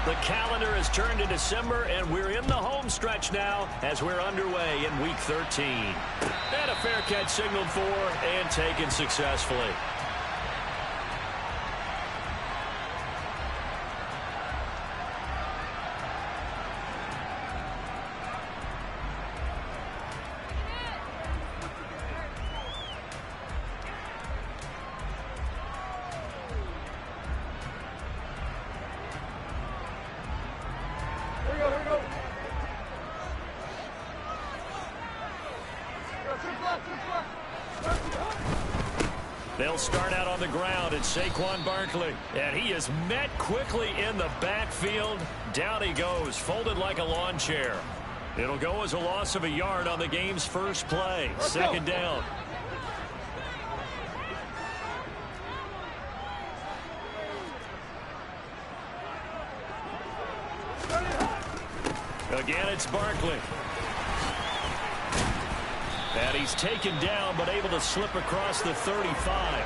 The calendar has turned to December, and we're in the home stretch now as we're underway in Week 13. And a fair catch signaled for and taken successfully. They'll start out on the ground. It's Saquon Barkley. And he is met quickly in the backfield. Down he goes, folded like a lawn chair. It'll go as a loss of a yard on the game's first play. Second down. Again, it's Barkley. And he's taken down, but able to slip across the 35.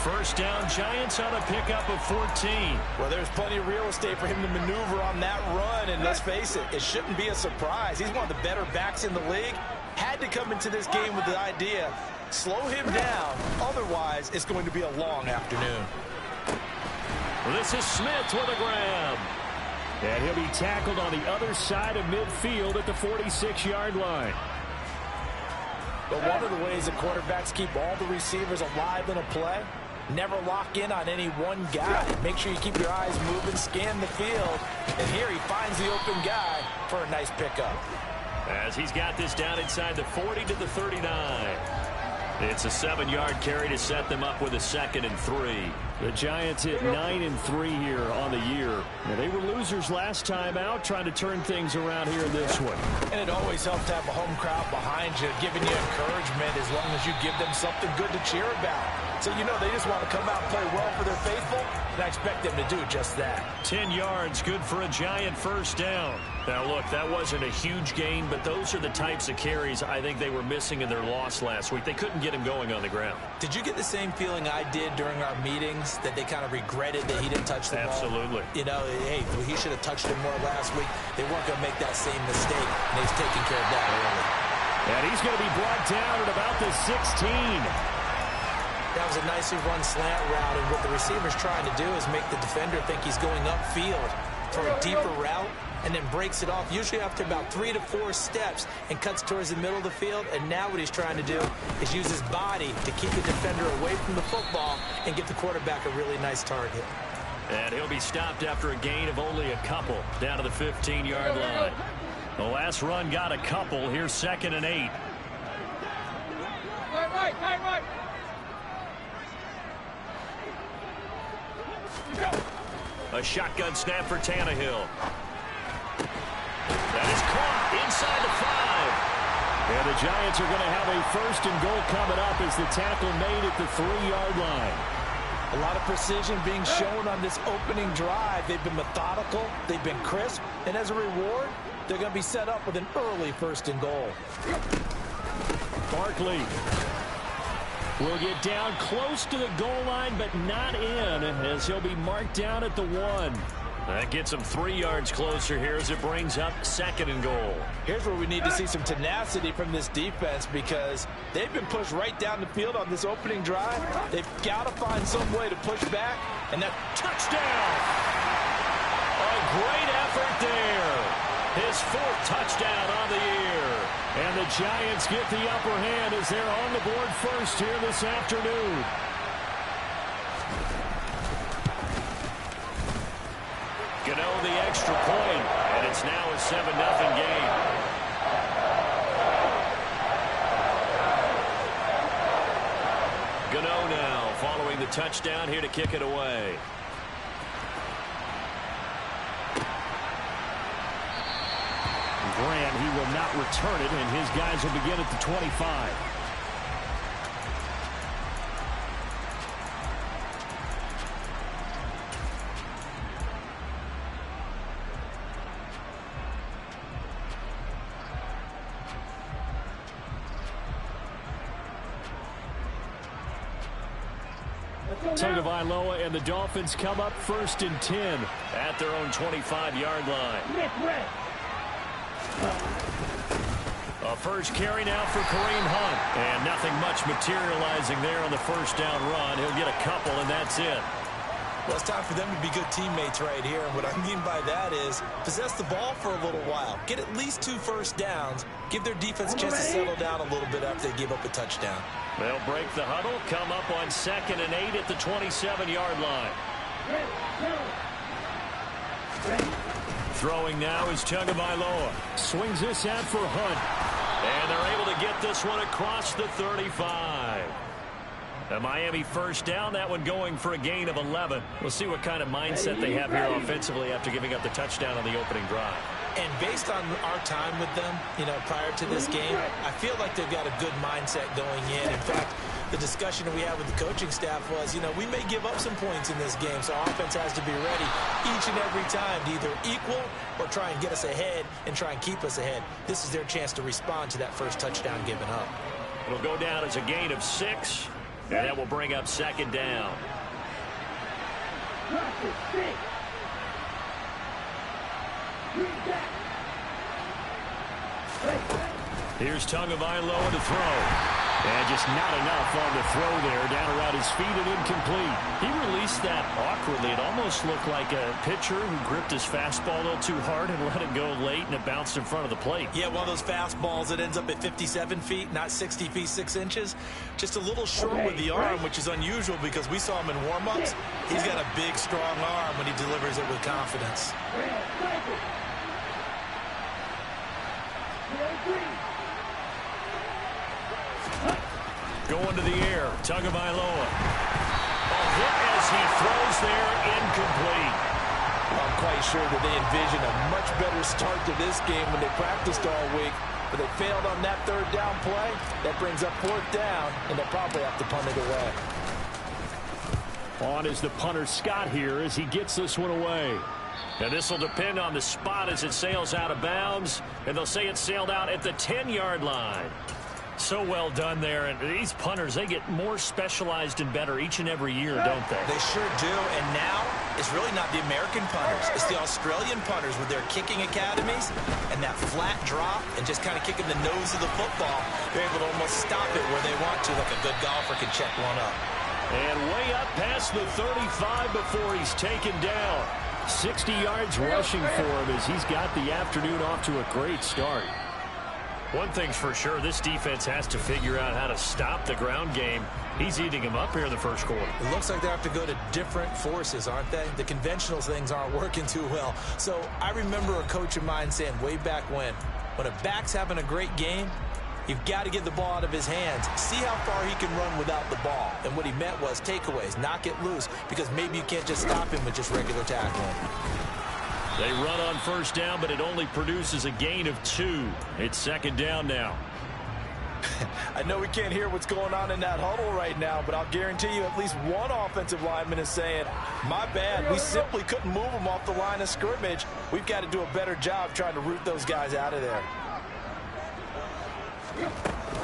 First down, Giants on a pickup of 14. Well, there's plenty of real estate for him to maneuver on that run, and let's face it, it shouldn't be a surprise. He's one of the better backs in the league. Had to come into this game with the idea, slow him down, otherwise it's going to be a long afternoon. Well, this is Smith with a grab. And he'll be tackled on the other side of midfield at the 46-yard line. But one of the ways that quarterbacks keep all the receivers alive in a play, never lock in on any one guy. Make sure you keep your eyes moving, scan the field, and here he finds the open guy for a nice pickup. As he's got this down inside the 40 to the 39. It's a 7-yard carry to set them up with a 2nd and 3. The Giants hit 9 and 3 here on the year. Now, they were losers last time out, trying to turn things around here in this one. And it always helps to have a home crowd behind you, giving you encouragement as long as you give them something good to cheer about. So you know they just want to come out and play well for their faithful, and I expect them to do just that. 10 yards, good for a Giant first down. Now, look, that wasn't a huge gain, but those are the types of carries I think they were missing in their loss last week. They couldn't get him going on the ground. Did you get the same feeling I did during our meetings, that they kind of regretted that he didn't touch the ball? Absolutely. You know, hey, he should have touched it more last week. They weren't going to make that same mistake, and he's taking care of that early. And he's going to be brought down at about the 16. That was a nicely run slant route, and what the receiver's trying to do is make the defender think he's going upfield for a deeper route, and then breaks it off, usually after about 3 to 4 steps, and cuts towards the middle of the field. And now what he's trying to do is use his body to keep the defender away from the football and get the quarterback a really nice target. And he'll be stopped after a gain of only a couple, down to the 15-yard line. The last run got a couple. Here's 2nd and 8. Right. A shotgun snap for Tannehill. That is caught inside the 5. And the Giants are going to have a 1st and goal coming up as the tackle made at the 3-yard line. A lot of precision being shown on this opening drive. They've been methodical, they've been crisp, and as a reward, they're going to be set up with an early 1st and goal. Barkley will get down close to the goal line, but not in, as he'll be marked down at the 1. That gets him 3 yards closer here as it brings up 2nd and goal. Here's where we need to see some tenacity from this defense, because they've been pushed right down the field on this opening drive. They've got to find some way to push back, and that touchdown! A great effort there. His 4th touchdown on the year. And the Giants get the upper hand as they're on the board first here this afternoon. Gano the extra point, and it's now a 7-0 game. Gano now following the touchdown here to kick it away. Grant, he will not return it, and his guys will begin at the 25. Tagovailoa and the Dolphins come up 1st and 10 at their own 25-yard line. A first carry now for Kareem Hunt. And nothing much materializing there on the first down run. He'll get a couple, and that's it. Well, it's time for them to be good teammates right here. And what I mean by that is possess the ball for a little while. Get at least 2 first downs. Give their defense a chance to settle down a little bit after they give up a touchdown. They'll break the huddle, come up on 2nd and 8 at the 27-yard line. Throwing now is Tagovailoa. Swings this out for Hunt. And they're able to get this one across the 35. The Miami first down, that one going for a gain of 11. We'll see what kind of mindset they have here offensively after giving up the touchdown on the opening drive. And based on our time with them, prior to this game, I feel like they've got a good mindset going in. In fact, the discussion that we had with the coaching staff was, we may give up some points in this game, so our offense has to be ready each and every time to either equal or try and get us ahead and try and keep us ahead. This is their chance to respond to that first touchdown given up. It'll go down as a gain of 6, and that will bring up 2nd down. Here's Tagovailoa to throw. And just not enough on the throw there. Down around his feet and incomplete. He released that awkwardly. It almost looked like a pitcher who gripped his fastball a little too hard and let it go late, and it bounced in front of the plate. Yeah, one of those fastballs that ends up at 57 feet, not 60 feet 6 inches. Just a little short with the arm, which is unusual because we saw him in warm-ups. He's got a big, strong arm when he delivers it with confidence. Going to the air, Tagovailoa. A hit as he throws there, incomplete. I'm quite sure that they envision a much better start to this game when they practiced all week, but they failed on that 3rd down play. That brings up 4th down, and they'll probably have to punt it away. On is the punter Scott here as he gets this one away. And this will depend on the spot as it sails out of bounds, and they'll say it sailed out at the 10-yard line. So well done there, and these punters, they get more specialized and better each and every year, don't they? They sure do, and now it's really not the American punters. It's the Australian punters with their kicking academies and that flat drop and just kind of kicking the nose of the football. They're able to almost stop it where they want to, like a good golfer can check one up. And way up past the 35 before he's taken down. 60 yards rushing for him as he's got the afternoon off to a great start. One thing's for sure, this defense has to figure out how to stop the ground game. He's eating him up here in the first quarter. It looks like they have to go to different forces, aren't they? The conventional things aren't working too well. So I remember a coach of mine saying way back when a back's having a great game, you've got to get the ball out of his hands. See how far he can run without the ball. And what he meant was takeaways, knock it loose, because maybe you can't just stop him with just regular tackling. They run on first down, but it only produces a gain of 2. It's 2nd down now. I know we can't hear what's going on in that huddle right now, but I'll guarantee you at least one offensive lineman is saying, my bad, we simply couldn't move them off the line of scrimmage. We've got to do a better job trying to root those guys out of there.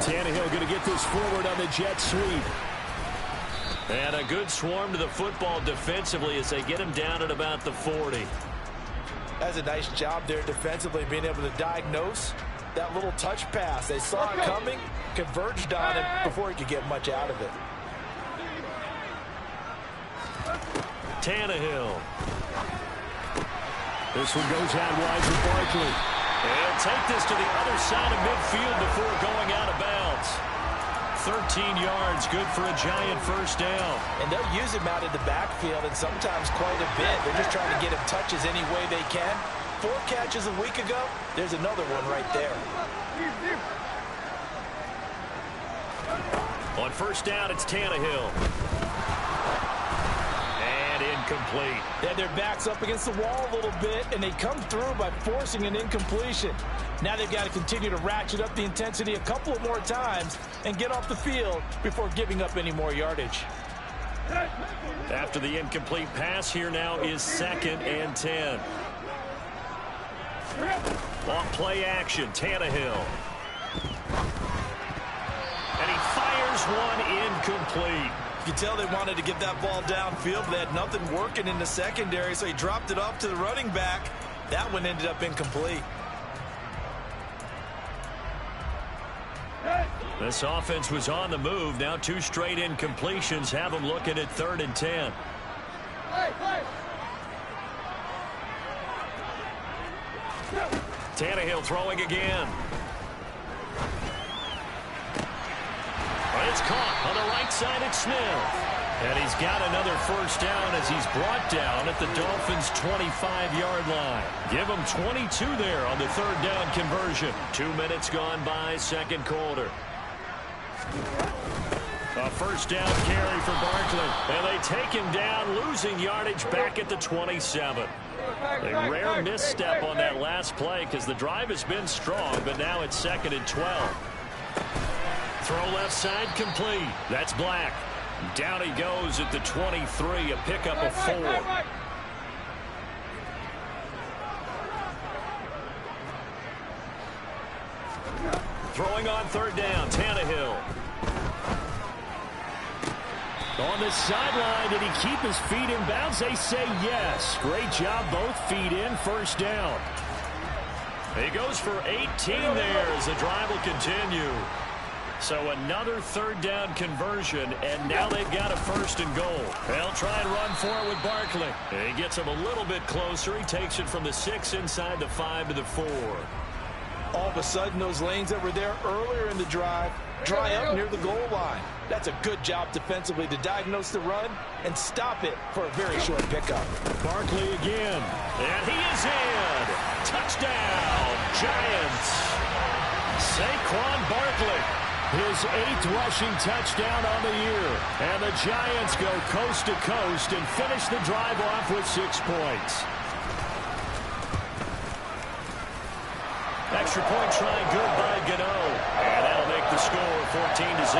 Tannehill going to get this forward on the jet sweep. And a good swarm to the football defensively as they get him down at about the 40. That's a nice job there defensively, being able to diagnose that little touch pass. They saw it coming, converged on it before he could get much out of it. Tannehill. This one goes out wide for Barkley. He'll take this to the other side of midfield before going out of bounds. 13 yards, good for a giant first down. And they'll use him out in the backfield, and sometimes quite a bit. They're just trying to get him touches any way they can. 4 catches a week ago, there's another one right there. On first down, it's Tannehill. And incomplete. They had their backs up against the wall a little bit, and they come through by forcing an incompletion. Now they've got to continue to ratchet up the intensity a couple of more times and get off the field before giving up any more yardage. After the incomplete pass, here now is 2nd and 10. On play action, Tannehill. And he fires one incomplete. You could tell they wanted to get that ball downfield, but they had nothing working in the secondary, so he dropped it off to the running back. That one ended up incomplete. This offense was on the move. Now 2 straight incompletions have them looking at 3rd and 10. Tannehill throwing again. It's caught on the right side at Smith. And he's got another first down as he's brought down at the Dolphins' 25-yard line. Give him 22 there on the 3rd down conversion. 2 minutes gone by, 2nd quarter. A first down carry for Barkley. And they take him down, losing yardage back at the 27. A rare misstep on that last play because the drive has been strong, but now it's 2nd and 12. Throw left side complete. That's Black. Down he goes at the 23, a pickup of 4. Throwing on 3rd down, Tannehill. On the sideline, did he keep his feet in bounds? They say yes. Great job, both feet in, first down. He goes for 18 there as the drive will continue. So another 3rd down conversion, and now they've got a 1st and goal. They'll try and run for it with Barkley. He gets him a little bit closer. He takes it from the 6 inside the 5 to the 4. All of a sudden, those lanes that were there earlier in the drive dry up near the goal line. That's a good job defensively to diagnose the run and stop it for a very short pickup. Barkley again, and he is in. Touchdown, Giants. Saquon Barkley. His 8th rushing touchdown on the year. And the Giants go coast to coast and finish the drive off with 6 points. Extra point try good by Gano. And that'll make the score 14-0.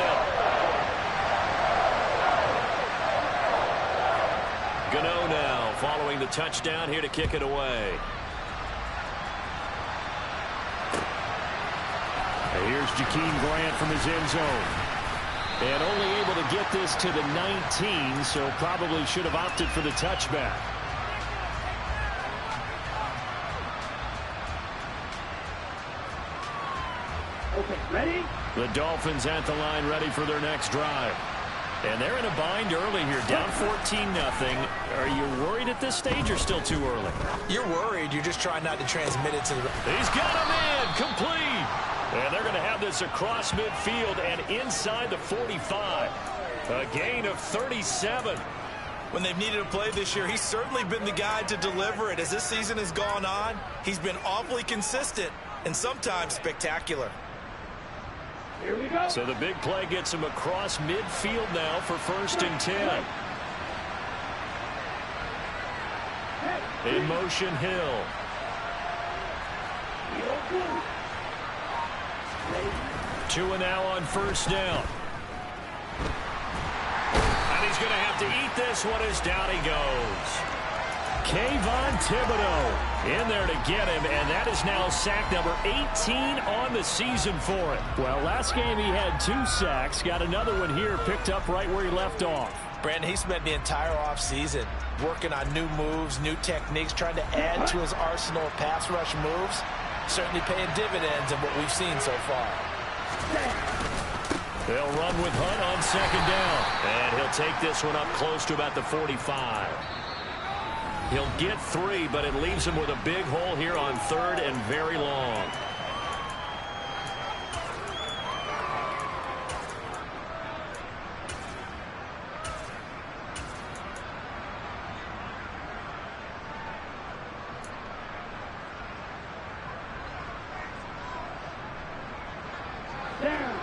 Gano now following the touchdown here to kick it away. Here's Jakeem Grant from his end zone. And only able to get this to the 19, so probably should have opted for the touchback. Okay, ready? The Dolphins at the line ready for their next drive. And they're in a bind early here, down 14-0. Are you worried at this stage or still too early? You're worried. You're just trying not to transmit it to the... He's got him in, complete. And they're going to have this across midfield and inside the 45. A gain of 37. When they've needed a play this year, he's certainly been the guy to deliver it. As this season has gone on, he's been awfully consistent and sometimes spectacular. Here we go. So the big play gets him across midfield now for 1st and 10. In motion, Hill. Two and now on 1st down. And he's going to have to eat this one as down he goes. Kayvon Thibodeau in there to get him, and that is now sack number 18 on the season for him. Well, last game he had 2 sacks, got another one here, picked up right where he left off. Brandon, he spent the entire offseason working on new moves, new techniques, trying to add to his arsenal of pass rush moves. Certainly paying dividends in what we've seen so far. They'll run with Hunt on 2nd down, and he'll take this one up close to about the 45. He'll get 3, but it leaves him with a big hole here on 3rd and very long. Down.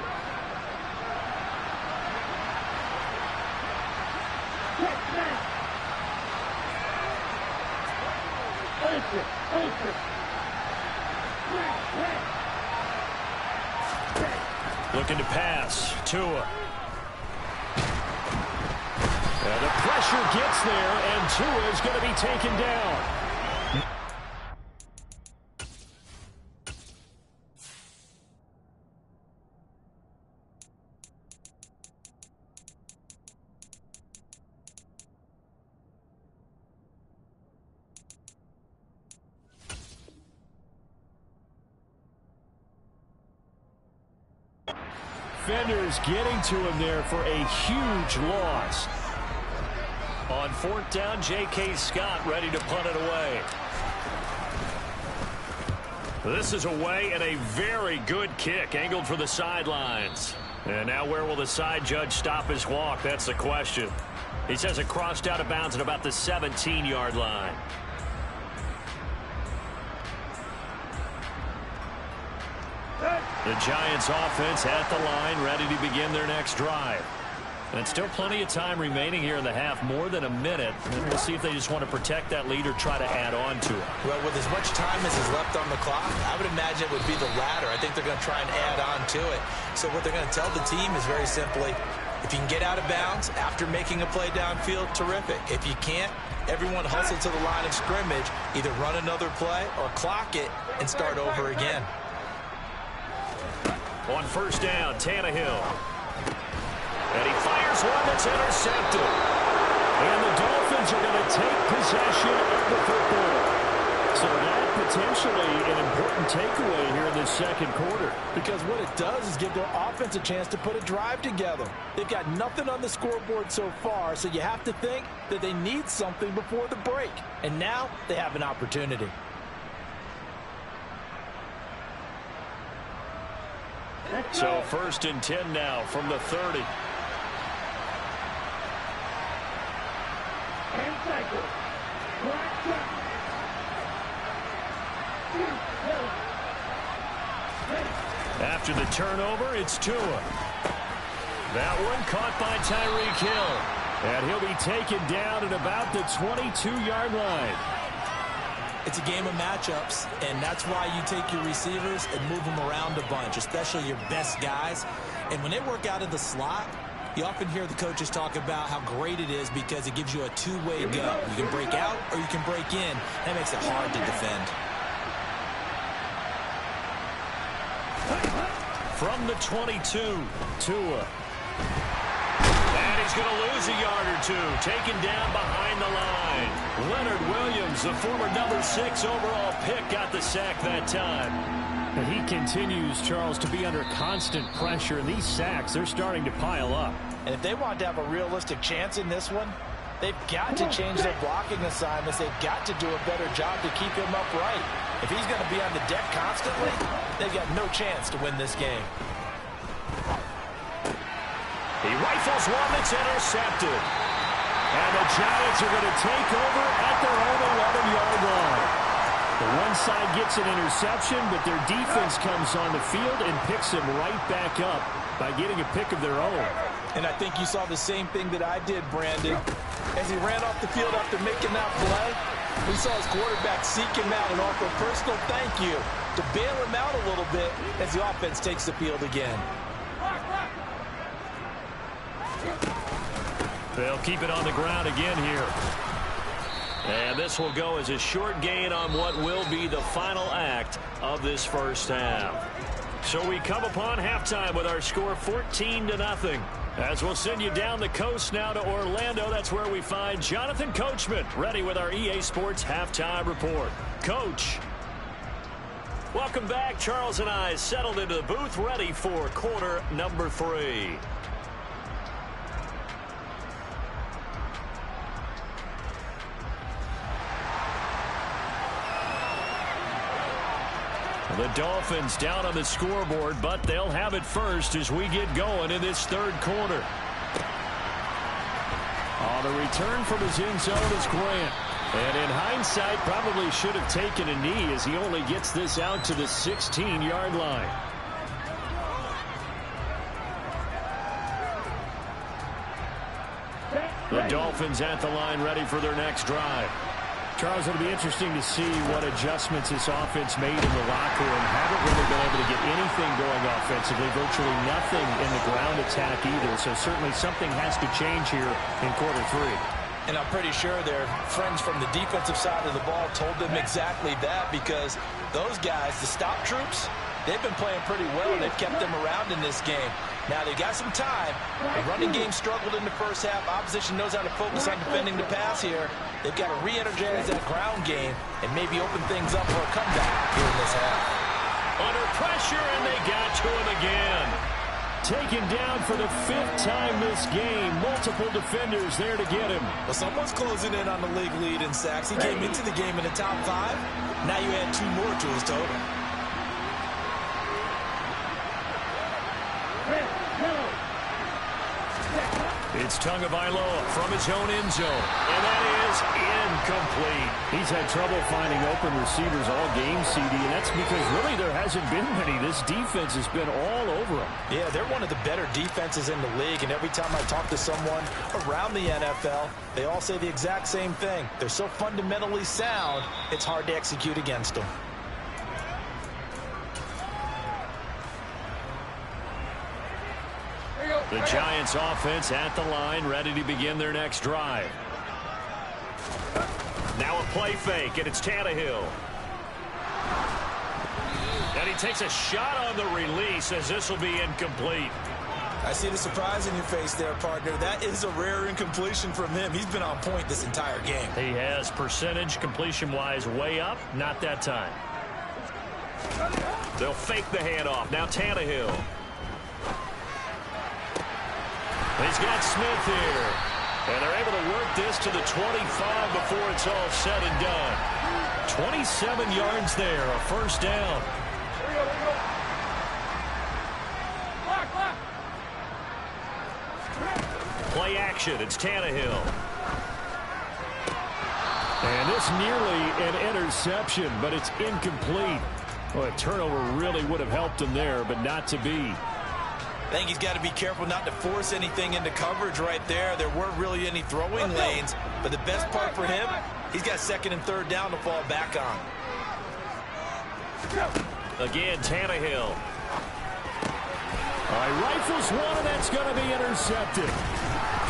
Looking to pass. Tua. The pressure gets there, and Tua is going to be taken down. defenders getting to him there for a huge loss. On 4th down, J.K. Scott ready to punt it away. This is away and a very good kick angled for the sidelines. And now where will the side judge stop his walk? That's the question. He says it crossed out of bounds at about the 17-yard line. The Giants offense at the line, ready to begin their next drive. And still plenty of time remaining here in the half, more than a minute. And we'll see if they just want to protect that lead or try to add on to it. Well, with as much time as is left on the clock, I would imagine it would be the latter. I think they're going to try and add on to it. So what they're going to tell the team is very simply, if you can get out of bounds after making a play downfield, terrific. If you can't, everyone hustle to the line of scrimmage, either run another play or clock it and start over again. On 1st down, Tannehill. And he fires one that's intercepted. And the Dolphins are going to take possession of the football. So that potentially an important takeaway here in this second quarter. Because what it does is give their offense a chance to put a drive together. They've got nothing on the scoreboard so far, so you have to think that they need something before the break. And now they have an opportunity. So 1st and 10 now from the 30. After the turnover, it's Tua. That one caught by Tyreek Hill. And he'll be taken down at about the 22-yard line. It's a game of matchups, and that's why you take your receivers and move them around a bunch, especially your best guys. And when they work out of the slot, you often hear the coaches talk about how great it is because it gives you a two-way go. You can break out or you can break in. That makes it hard to defend. From the 22, Tua. And he's going to lose a yard or two. Taken down behind the line. Leonard Williams, the former number 6 overall pick, got the sack that time. And he continues, Charles, to be under constant pressure. And these sacks, they're starting to pile up. And if they want to have a realistic chance in this one, they've got to change their blocking assignments. They've got to do a better job to keep him upright. If he's going to be on the deck constantly, they've got no chance to win this game. He rifles one that's intercepted. And the Giants are going to take over at their own 11-yard line. The one side gets an interception, but their defense comes on the field and picks him right back up by getting a pick of their own. And I think you saw the same thing that I did, Brandon. As he ran off the field after making that play, we saw his quarterback seek him out and offer a personal thank you to bail him out a little bit as the offense takes the field again. They'll keep it on the ground again here. And this will go as a short gain on what will be the final act of this first half. So we come upon halftime with our score 14-0. As we'll send you down the coast now to Orlando, that's where we find Jonathan Coachman ready with our EA Sports Halftime Report. Coach. Welcome back. Charles and I settled into the booth ready for quarter number 3. The Dolphins down on the scoreboard, but they'll have it first as we get going in this third quarter. On the return from his end zone is Grant. And in hindsight, probably should have taken a knee as he only gets this out to the 16-yard line. The Dolphins at the line ready for their next drive. Charles, it'll be interesting to see what adjustments this offense made in the locker room. Haven't really been able to get anything going offensively, virtually nothing in the ground attack either. So certainly something has to change here in quarter 3. And I'm pretty sure their friends from the defensive side of the ball told them exactly that, because those guys, the stop troops, they've been playing pretty well. They've kept them around in this game. Now they got some time. The running game struggled in the first half. Opposition knows how to focus on defending the pass here. They've got to re-energize that ground game and maybe open things up for a comeback here in this half. Under pressure, and they got to him again. Taken down for the 5th time this game. Multiple defenders there to get him. Well, someone's closing in on the league lead in sacks. He came into the game in the top 5. Now you add 2 more to his total. It's Tagovailoa from his own end zone, and that is incomplete. He's had trouble finding open receivers all game, CD, and that's because really there hasn't been many. This defense has been all over them. Yeah, they're one of the better defenses in the league, and every time I talk to someone around the NFL, they all say the exact same thing. They're so fundamentally sound, it's hard to execute against them. The Giants offense at the line, ready to begin their next drive. Now a play fake, and it's Tannehill. And he takes a shot on the release as this will be incomplete. I see the surprise in your face there, partner. That is a rare incompletion from him. He's been on point this entire game. He has percentage completion-wise way up, not that time. They'll fake the handoff. Now Tannehill. He's got Smith here. And they're able to work this to the 25 before it's all said and done. 27 yards there, a first down. Play action, it's Tannehill. And this nearly an interception, but it's incomplete. Well, a turnover really would have helped him there, but not to be. I think he's got to be careful not to force anything into coverage right there. There weren't really any throwing lanes, but the best part for him, he's got 2nd and 3rd down to fall back on. Again, Tannehill. All right, rifles one, and that's going to be intercepted.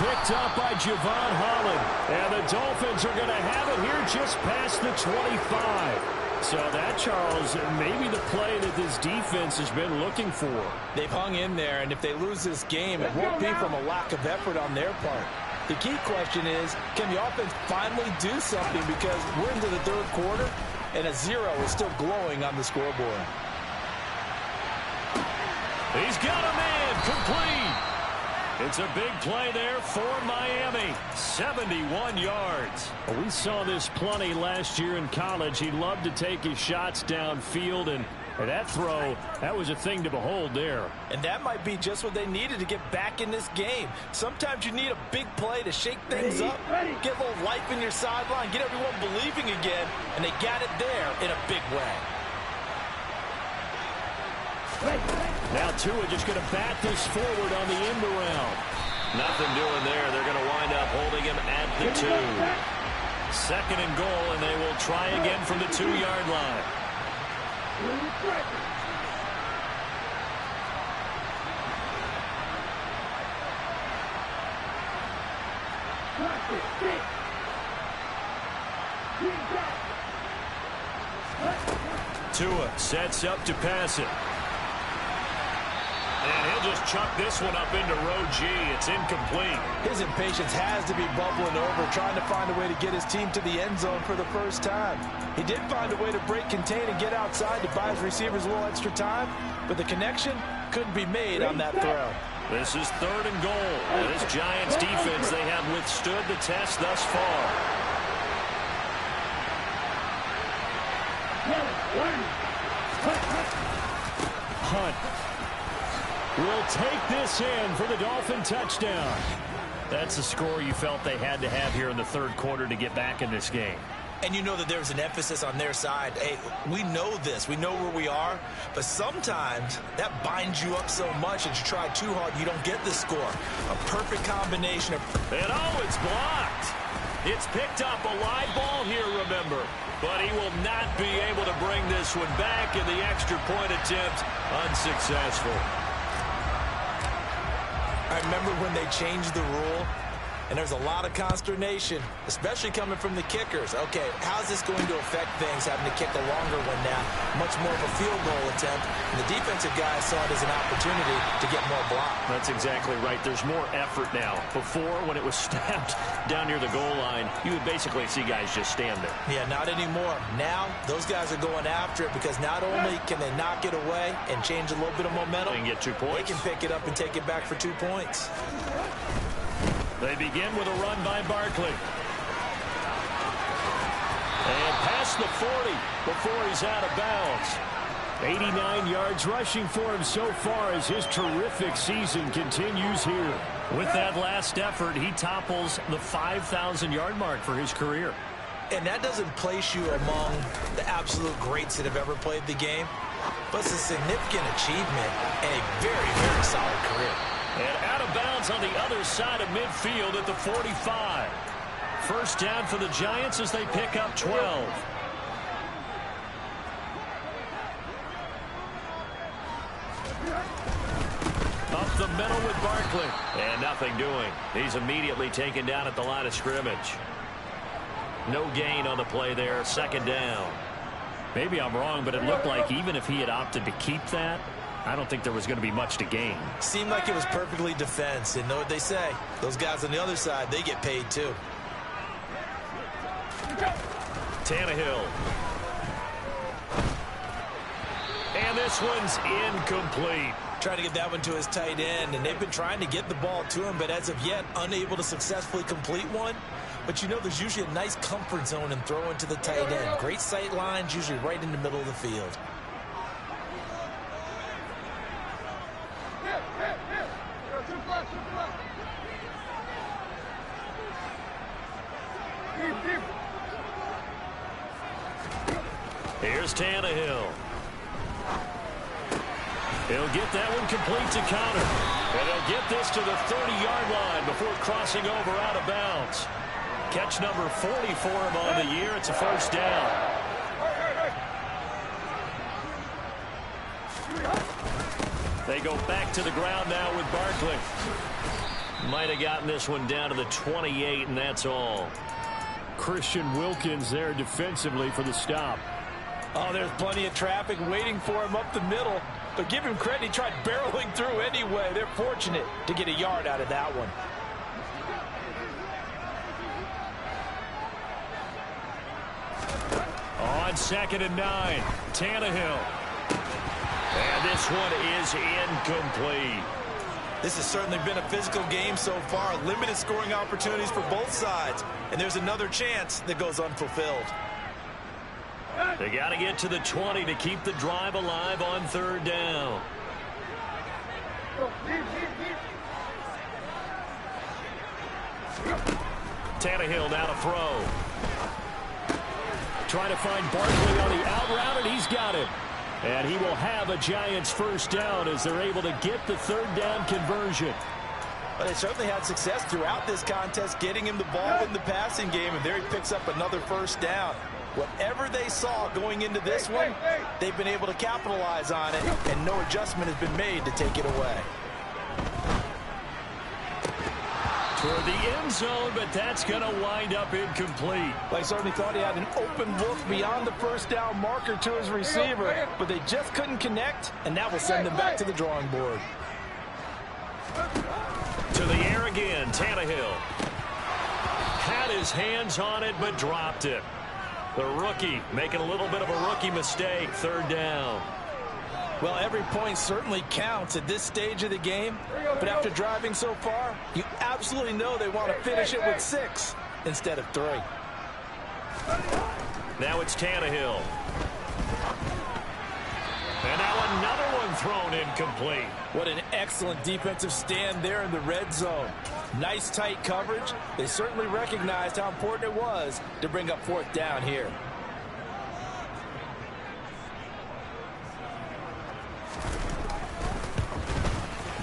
Picked up by Javon Holland. And the Dolphins are going to have it here just past the 25. So that, Charles, may be the play that this defense has been looking for. They've hung in there, and if they lose this game, it won't be from a lack of effort on their part. The key question is, can the offense finally do something? Because we're into the 3rd quarter, and a 0 is still glowing on the scoreboard. He's got a man complete. It's a big play there for Miami. 71 yards. Well, we saw this plenty last year in college. He loved to take his shots downfield, and that throw, that was a thing to behold there. And that might be just what they needed to get back in this game. Sometimes you need a big play to shake things up, get a little life in your sideline, get everyone believing again, and they got it there in a big way. Now Tua just going to bat this forward on the end around. Nothing doing there. They're going to wind up holding him at the 2. 2nd and goal, and they will try again from the 2-yard line. Tua sets up to pass it. And he'll just chuck this one up into row G. It's incomplete. His impatience has to be bubbling over, trying to find a way to get his team to the end zone for the first time. He did find a way to break contain and get outside to buy his receivers a little extra time, but the connection couldn't be made on that throw. This is 3rd and goal. And this Giants defense, they have withstood the test thus far. Hunt will take this in for the Dolphin touchdown. That's the score you felt they had to have here in the 3rd quarter to get back in this game. And you know that there's an emphasis on their side. Hey, we know this. We know where we are. But sometimes that binds you up so much that you try too hard, you don't get the score. A perfect combination of... And oh, it's blocked. It's picked up a live ball here, remember. But he will not be able to bring this one back, in the extra point attempt unsuccessful. I remember when they changed the rule And there's a lot of consternation, especially coming from the kickers. Okay, how's this going to affect things, having to kick a longer one now? Much more of a field goal attempt. And the defensive guys saw it as an opportunity to get more block. That's exactly right. There's more effort now. Before, when it was snapped down near the goal line, you would basically see guys just stand there. Yeah, not anymore. Now, those guys are going after it because not only can they knock it away and change a little bit of momentum, they can get 2 points. They can pick it up and take it back for 2 points. They begin with a run by Barkley. And past the 40 before he's out of bounds. 89 yards rushing for him so far as his terrific season continues here. With that last effort, he topples the 5,000-yard mark for his career. And that doesn't place you among the absolute greats that have ever played the game, but it's a significant achievement and a very, very solid career. And out of bounds on the other side of midfield at the 45. First down for the Giants as they pick up 12. Up the middle with Barkley. And nothing doing. He's immediately taken down at the line of scrimmage. No gain on the play there. Second down. Maybe I'm wrong, but it looked like even if he had opted to keep that, I don't think there was going to be much to gain. Seemed like it was perfectly defense. And know what they say? Those guys on the other side, they get paid too. Tannehill. And this one's incomplete. Trying to get that one to his tight end, and they've been trying to get the ball to him, but as of yet, unable to successfully complete one. But you know, there's usually a nice comfort zone in throwing to the tight end. Great sight lines, usually right in the middle of the field. Here's Tannehill. He'll get that one complete to counter. And he'll get this to the 30-yard line before crossing over out of bounds. Catch number 40 for him on the year. It's a first down. They go back to the ground now with Barkley. Might have gotten this one down to the 28, and that's all. Christian Wilkins there defensively for the stop. Oh, there's plenty of traffic waiting for him up the middle. But give him credit, he tried barreling through anyway. They're fortunate to get a yard out of that one. On 2nd and 9, Tannehill. And this one is incomplete. This has certainly been a physical game so far. Limited scoring opportunities for both sides. And there's another chance that goes unfulfilled. They got to get to the 20 to keep the drive alive on 3rd down. Tannehill now to throw. Trying to find Barkley on the out route, and he's got it. And he will have a Giants first down as they're able to get the 3rd down conversion. But they certainly had success throughout this contest getting him the ball in the passing game, and there he picks up another first down. Whatever they saw going into this one, they've been able to capitalize on it, and no adjustment has been made to take it away. Toward the end zone, but that's going to wind up incomplete. They certainly thought he had an open look beyond the first down marker to his receiver, but they just couldn't connect, and that will send them back to the drawing board. To the air again, Tannehill. Had his hands on it, but dropped it. The rookie making a little bit of a rookie mistake, 3rd down. Well, every point certainly counts at this stage of the game, but after driving so far, you absolutely know they want to finish it with 6 instead of 3. Now it's Tannehill. And now another one thrown incomplete. What an excellent defensive stand there in the red zone. Nice tight coverage. They certainly recognized how important it was to bring up 4th down here.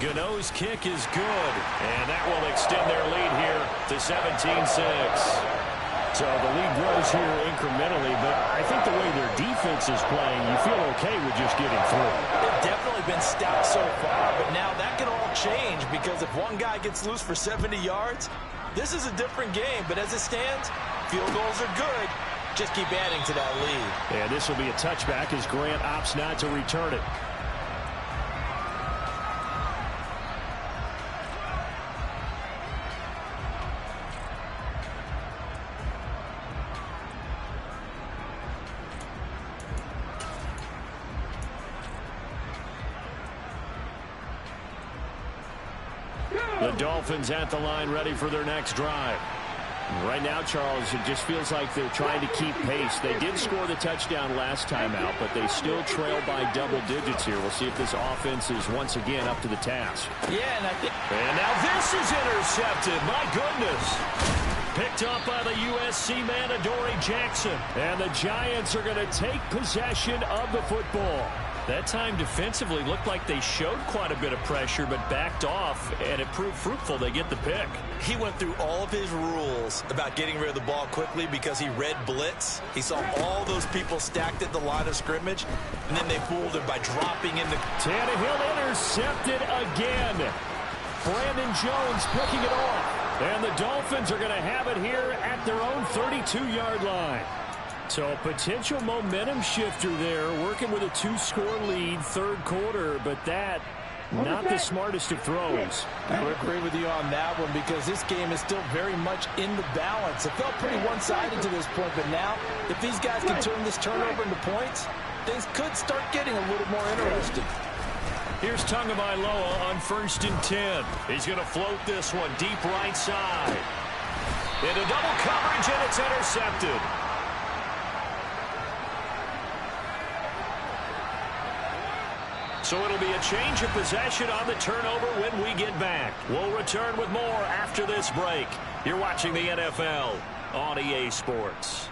Gano's kick is good, and that will extend their lead here to 17-6. So the lead grows here incrementally, but I think the way their defense is playing, you feel okay with just getting through. They've definitely been stout so far, but now that can all change because if one guy gets loose for 70 yards, This is a different game, but as it stands, field goals are good. Just keep adding to that lead. And this will be a touchback as Grant opts not to return it. The Dolphins at the line ready for their next drive. Right now, Charles, it just feels like they're trying to keep pace. They did score the touchdown last time out, but they still trail by double digits here. We'll see if this offense is once again up to the task. Yeah, and now this is intercepted. My goodness. Picked up by the USC man, Adoree Jackson. And the Giants are going to take possession of the football. That time defensively looked like they showed quite a bit of pressure but backed off, and it proved fruitful. They get the pick. He went through all of his rules about getting rid of the ball quickly because he read blitz. He saw all those people stacked at the line of scrimmage, and then they fooled him by dropping into... Tannehill intercepted again. Brandon Jones picking it off. And the Dolphins are going to have it here at their own 32-yard line. So potential momentum shifter there, working with a 2-score lead, third quarter, but that not the smartest of throws. I would agree with you on that one because this game is still very much in the balance. It felt pretty one-sided to this point, but now if these guys can turn this turnover into points, things could start getting a little more interesting. Here's Tagovailoa on 1st and 10. He's going to float this one deep right side. Into double coverage, and it's intercepted. So it'll be a change of possession on the turnover when we get back. We'll return with more after this break. You're watching the NFL on EA Sports.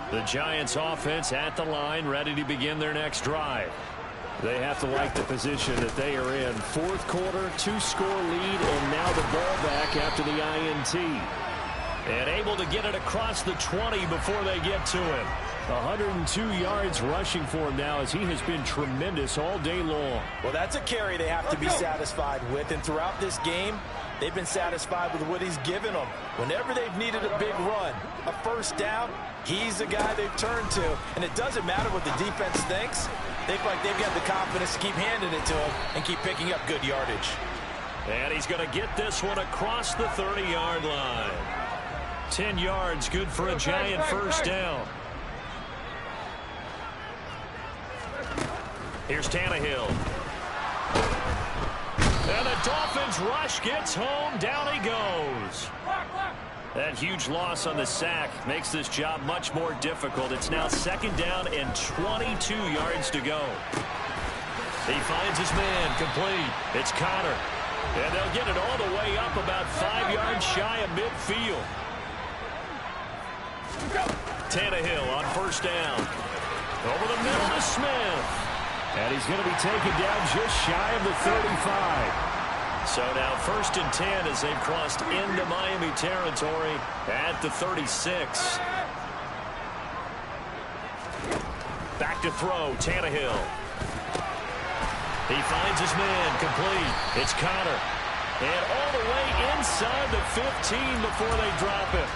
The Giants offense at the line, ready to begin their next drive. They have to like the position that they are in. Fourth quarter, 2-score lead, and now the ball back after the INT. And able to get it across the 20 before they get to him. 102 yards rushing for him now as he has been tremendous all day long. Well, that's a carry they have to be satisfied with, and throughout this game, they've been satisfied with what he's given them. Whenever they've needed a big run, a first down, he's the guy they've turned to. And it doesn't matter what the defense thinks. They feel like they've got the confidence to keep handing it to him and keep picking up good yardage. And he's going to get this one across the 30-yard line. 10 yards, good for a Giant first down. Here's Tannehill. And the Dolphins rush gets home. Down he goes. That huge loss on the sack makes this job much more difficult. It's now 2nd down and 22 yards to go. He finds his man complete. It's Connor. And they'll get it all the way up about 5 yards shy of midfield. Tannehill on first down. Over the middle to Smith. And he's going to be taken down just shy of the 35. So now 1st and 10 as they've crossed into Miami territory at the 36. Back to throw, Tannehill. He finds his man complete. It's Connor. And all the way inside the 15 before they drop him.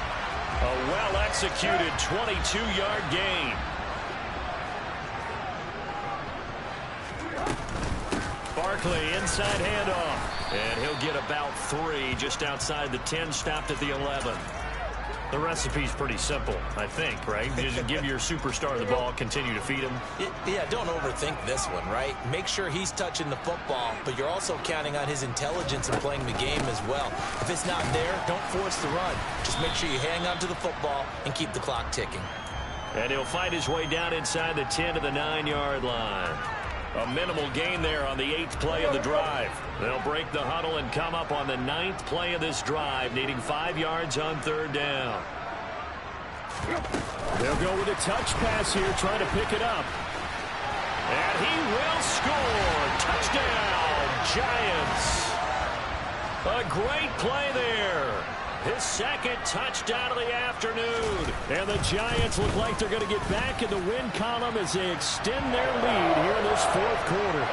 A well-executed 22-yard gain. Barkley inside handoff. And he'll get about 3 just outside the 10, stopped at the 11. The recipe's pretty simple, I think, right? You just give your superstar the ball, continue to feed him. Yeah, don't overthink this one, right? Make sure he's touching the football, but you're also counting on his intelligence in playing the game as well. If it's not there, don't force the run. Just make sure you hang on to the football and keep the clock ticking. And he'll fight his way down inside the 10 to the 9-yard line. A minimal gain there on the 8th play of the drive. They'll break the huddle and come up on the 9th play of this drive, needing 5 yards on 3rd down. They'll go with a touch pass here, trying to pick it up. And he will score. Touchdown, Giants. A great play there. His second touchdown of the afternoon. And the Giants look like they're going to get back in the win column as they extend their lead here in this fourth quarter.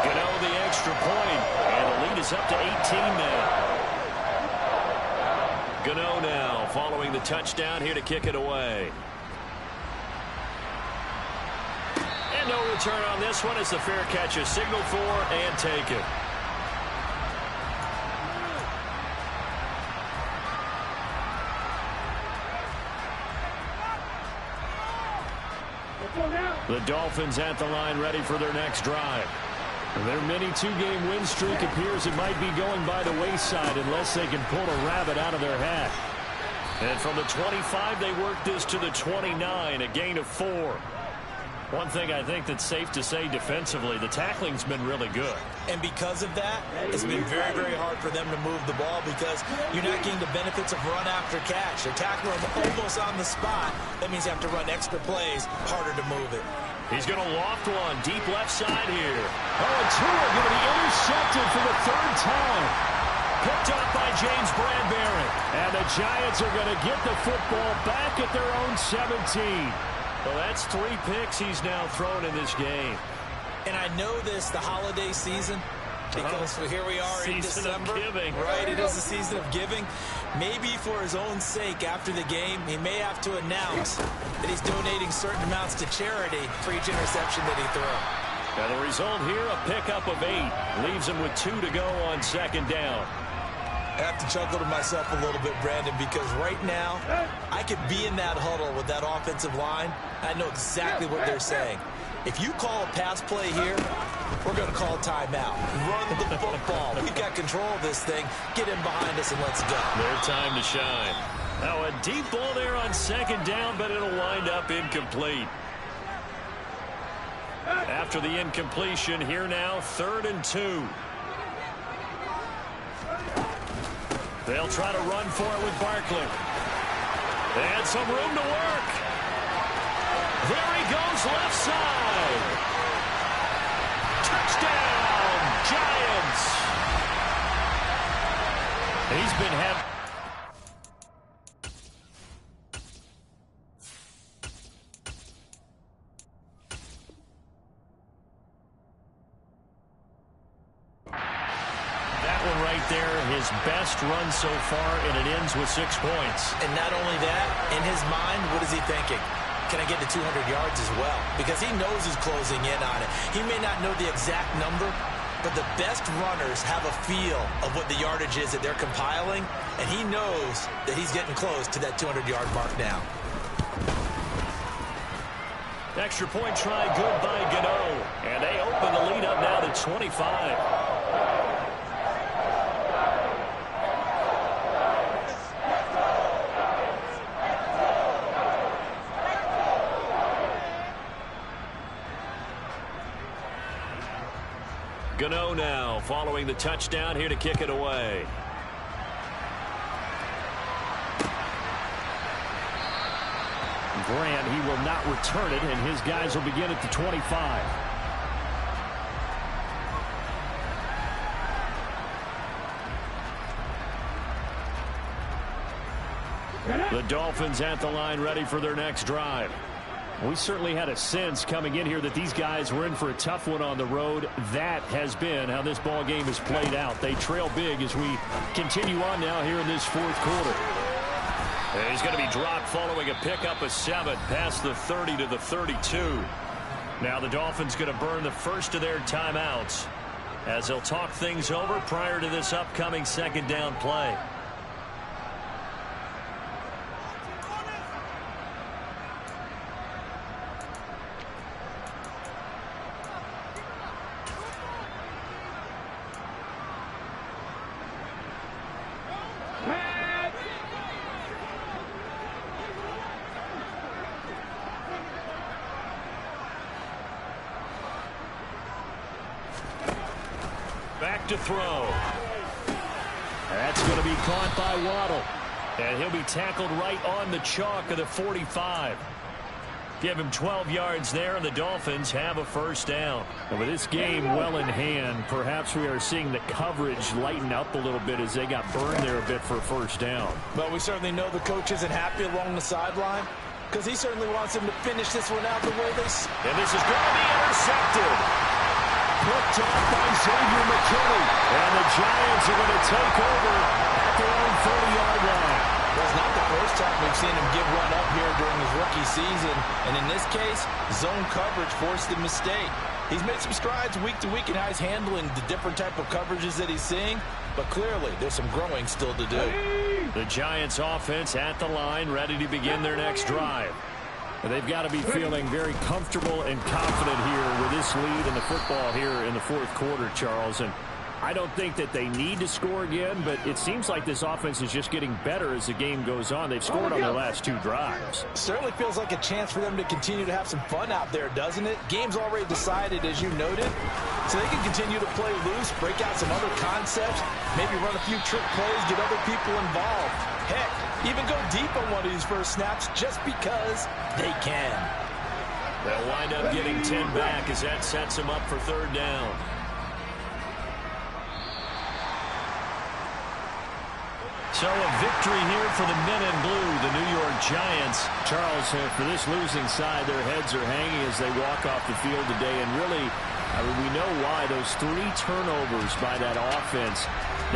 Gano the extra point, and the lead is up to 18 now. Gano now following the touchdown here to kick it away. And no return on this one as the fair catch is signaled for and taken. The Dolphins at the line ready for their next drive. Their mini two-game win streak appears it might be going by the wayside unless they can pull a rabbit out of their hat. And from the 25, they work this to the 29, a gain of 4. One thing I think that's safe to say defensively, the tackling's been really good. And because of that, it's been very, very hard for them to move the ball because you're not getting the benefits of run after catch. They're tackling almost on the spot. That means you have to run extra plays, harder to move it. He's going to loft one deep left side here. Oh, and Tua going to be intercepted for the third time. Picked up by James Bradbury. And the Giants are going to get the football back at their own 17. Well, that's 3 picks he's now thrown in this game. And I know this, the holiday season, because here we are in December. Season of giving. Right, it is the season of giving. Maybe for his own sake, after the game, he may have to announce that he's donating certain amounts to charity for each interception that he throws. Now the result here, a pickup of 8. Leaves him with 2 to go on second down. I have to chuckle to myself a little bit, Brandon, because right now, I could be in that huddle with that offensive line. I know exactly what they're saying. If you call a pass play here, we're going to call timeout. Run the football. We've got control of this thing. Get in behind us and let's go. Their time to shine. Now a deep ball there on second down, but it'll wind up incomplete. After the incompletion, here now, 3rd and 2. They'll try to run for it with Barkley. And some room to work. There he goes left side. Touchdown, Giants. He's been happy. His best run so far, and it ends with 6 points. And not only that, in his mind, what is he thinking? Can I get to 200 yards as well? Because he knows he's closing in on it. He may not know the exact number, but the best runners have a feel of what the yardage is that they're compiling, and he knows that he's getting close to that 200-yard mark now. Extra point try good by Gano, and they open the lead up now to 25. Gano now following the touchdown here to kick it away. Grant, he will not return it, and his guys will begin at the 25. The Dolphins at the line ready for their next drive. We certainly had a sense coming in here that these guys were in for a tough one on the road. That has been how this ball game has played out. They trail big as we continue on now here in this fourth quarter. And he's going to be dropped following a pickup of 7 past the 30 to the 32. Now the Dolphins going to burn the first of their timeouts as they'll talk things over prior to this upcoming second down play. Back to throw. That's going to be caught by Waddle. And he'll be tackled right on the chalk of the 45. Give him 12 yards there, and the Dolphins have a first down. And with this game well in hand, perhaps we are seeing the coverage lighten up a little bit as they got burned there a bit for a first down. Well, we certainly know the coach isn't happy along the sideline because he certainly wants them to finish this one out the way they... And this is going to be intercepted. Picked off by Xavier McKinney. And the Giants are going to take over at their own 30-yard line. Well, it's not the first time we've seen him give one up here during his rookie season. And in this case, zone coverage forced the mistake. He's made some strides week to week in how he's handling the different type of coverages that he's seeing. But clearly, there's some growing still to do. The Giants offense at the line, ready to begin their next drive. They've got to be feeling very comfortable and confident here with this lead in the football here in the fourth quarter, Charles. And I don't think that they need to score again, but it seems like this offense is just getting better as the game goes on. They've scored on their last 2 drives. Certainly feels like a chance for them to continue to have some fun out there, doesn't it? Game's already decided, as you noted, so they can continue to play loose, break out some other concepts, maybe run a few trick plays, get other people involved. Heck, even go deep on one of these first snaps just because they can. They'll wind up getting 10 back as that sets them up for third down. So a victory here for the men in blue, the New York Giants. Charles, for this losing side, their heads are hanging as they walk off the field today. And really, we know why. Those 3 turnovers by that offense